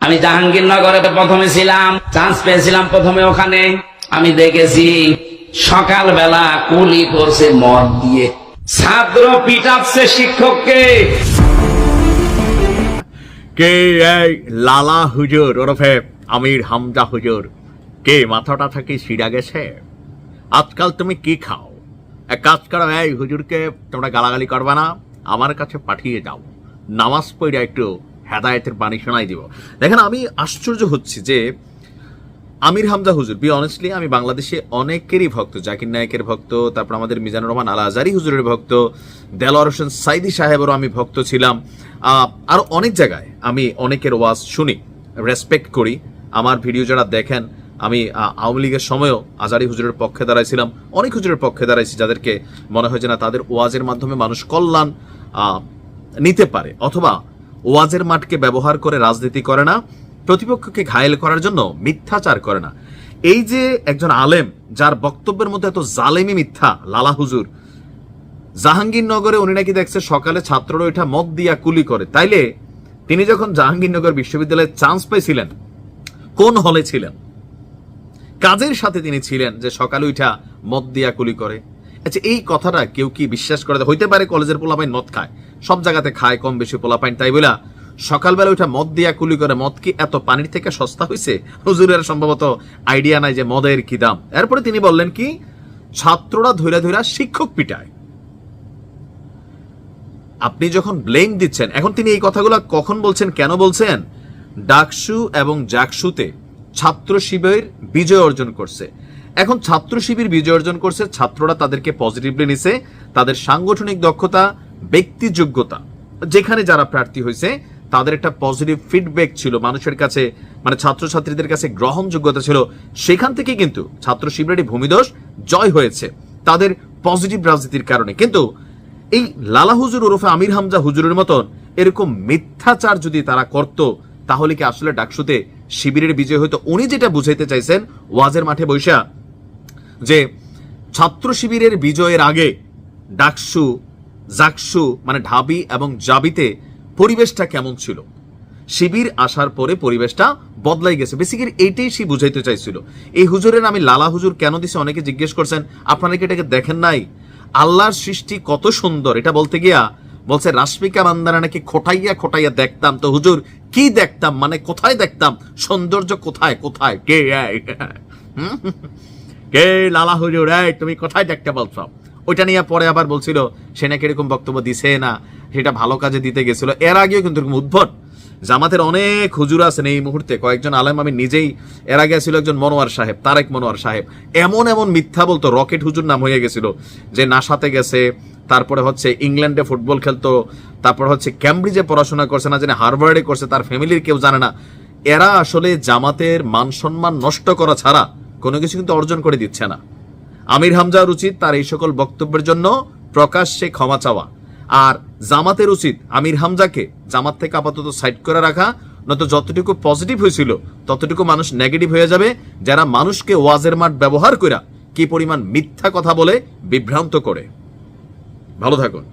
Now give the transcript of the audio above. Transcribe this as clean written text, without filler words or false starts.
আমি জাহাঙ্গীরনগরে প্রথমে ছিলাম, চান্স পেয়েছিলাম প্রথমে ওখানে। আমি দেখেছি সকালবেলা কুলি করছে মদ দিয়ে, ছাত্র পিটাচ্ছে শিক্ষককে। কে এই লালা হুজুর ওরফে আমির হামজা হুজুর? কে মাথাটা থেকে ছিঁড়া গেছে? আজকাল তুমি কি খাও? এক কাজ করো, এই হুজুরকে তোমরা গালাগালি করবা না, আমার কাছে পাঠিয়ে যাও, নামাজ পড়ে একটু হেদায়েতের বাণী শোনাই দিব। দেখেন, আমি আশ্চর্য হচ্ছি যে আমির হামজা হুজুর, বি অনেস্টলি, আমি বাংলাদেশে অনেকেরই ভক্ত, জাকির নায়েকের ভক্ত, তারপর আমাদের মিজানুর রহমান আল আজারি হুজুরের ভক্ত, দেলোয়ার হোসেন সাইদি সাহেবেরও আমি ভক্ত ছিলাম। আরও অনেক জায়গায় আমি অনেকের ওয়াজ শুনি, রেসপেক্ট করি। আমার ভিডিও যারা দেখেন, আমি আওয়ামী লীগের সময়ও আজারি হুজুরের পক্ষে দাঁড়াইছিলাম, অনেক হুজুরের পক্ষে দাঁড়াইছি, যাদেরকে মনে হয় যে না, তাদের ওয়াজের মাধ্যমে মানুষ কল্যাণ নিতে পারে, অথবা ওয়াজের মাঠকে ব্যবহার করে রাজনীতি করে না, প্রতিপক্ষকে ঘায়েল করার জন্য মিথ্যাচার করে না। এই যে একজন আলেম যার বক্তব্যের মধ্যে এত জালেমি মিথ্যা, লালা হুজুর, জাহাঙ্গীরনগরে উনি নাকি দেখছে সকালে ছাত্ররা ওইটা মদ দিয়া কুলি করে। তাইলে তিনি যখন জাহাঙ্গীরনগর বিশ্ববিদ্যালয়ে চান্স পেয়েছিলেন, কোন হলে ছিলেন, কাজের সাথে তিনি ছিলেন যে সকালে ওইটা মদ দিয়া কুলি করে? আচ্ছা, এই কথাটা কেউ কি বিশ্বাস করে? হইতে পারে কলেজের পোলাপাইন মদ খায়, সব জায়গাতে খায় কম বেশি পোলাপাইন, তাই বলে সকালবেলা ওইটা মদ দিয়া কুলি করে। মদ কি এত পানির থেকে সস্তা হয়েছে? হুজুরের সম্ভবত আইডিয়া নাই যে মদের কি দাম। এরপরে তিনি বললেন কি, ছাত্ররা ধৈরা ধৈরা শিক্ষক পিটায়। আপনি যখন ব্লেম দিচ্ছেন, এখন তিনি এই কথাগুলো কখন বলছেন, কেন বলছেন? ডাকসু এবং জাকসুতে ছাত্র শিবির বিজয় অর্জন করছে। এখন ছাত্র শিবির বিজয় অর্জন করছে, ছাত্ররা তাদেরকে পজিটিভলি নিছে, তাদের সাংগঠনিক দক্ষতা, ব্যক্তি যোগ্যতা, যেখানে যারা প্রার্থী হয়েছে তাদের একটা পজিটিভ ফিডব্যাক ছিল মানুষের কাছে, মানে ছাত্রছাত্রীদের কাছে গ্রহণযোগ্যতা ছিল। সেখান থেকে কিন্তু ছাত্র শিবিরের ভূমিদস্য জয় হয়েছে তাদের পজিটিভ রাজনীতির কারণে। কিন্তু এই লালা হুজুর ওরফে আমির হামজা হুজুরের মতন এরকম মিথ্যাচার যদি তারা করত, তাহলে কি আসলে ডাকসুতে শিবিরের বিজয় হতো? উনি যেটা বুঝাইতে চাইছেন ওয়াজের মাঠে বৈশা, যে ছাত্র শিবিরের বিজয়ের আগে ডাকসু, জাকসু মানে ঢাবি এবং জাবিতে পরিবেশটা কেমন ছিল, শিবির আসার পরে পরিবেশটা বদলাই গেছে। বেসিক্যালি এইটাই সে বুঝাইতে চাইছিল। এই হুজুরের আমি লালা হুজুর কেন দিছি অনেকে জিজ্ঞেস করছেন, আপনারা কি এটাকে দেখেন নাই? আল্লাহর সৃষ্টি কত সুন্দর, এটা বলতে গিয়া বলছে রাশমিকা মান্দানা নাকি খোটাইয়া খোটাইয়া দেখতাম। তো হুজুর কি দেখতাম, মানে কোথায় দেখতাম? সৌন্দর্য কোথায় কোথায়? কে কে লালা হুজুর, তুমি কোথায় দেখতে বলছো? ওইটা নিয়ে পরে আবার বলছিল সে নাকি এরকম বক্তব্য দিছে না, সেটা ভালো কাজে দিতে গেছিল। এর আগেও কিন্তু এরকম উদ্ভট জামাতের অনেক হুজুর আছেন এই মুহূর্তে, কয়েকজন আলেম, আমি নিজেই, এর আগে ছিল একজন মনোয়ার সাহেব, তারেক মনোয়ার সাহেব, এমন এমন মিথ্যা বলতো, রকেট হুজুর নাম হয়ে গেছিল, যে নাসাতে গেছে, তারপরে হচ্ছে ইংল্যান্ডে ফুটবল খেলতো, তারপর হচ্ছে ক্যামব্রিজে পড়াশোনা করছে, না জানে হার্ভার্ডে করছে, তার ফ্যামিলির কেউ জানে না। এরা আসলে জামাতের মান সম্মান নষ্ট করা ছাড়া কোনো কিছু কিন্তু অর্জন করে দিচ্ছে না। আমির হামজার উচিত তার এই সকল বক্তব্যের জন্য প্রকাশ্যে ক্ষমা চাওয়া, আর জামাতের উচিত আমির হামজাকে জামাত থেকে আপাতত সাইড করে রাখা, নয়তো যতটুকু পজিটিভ হয়েছিল ততটুকু মানুষ নেগেটিভ হয়ে যাবে, যারা মানুষকে ওয়াজের মাঠ ব্যবহার করে কি পরিমাণ মিথ্যা কথা বলে বিভ্রান্ত করে। ভালো থাকুন।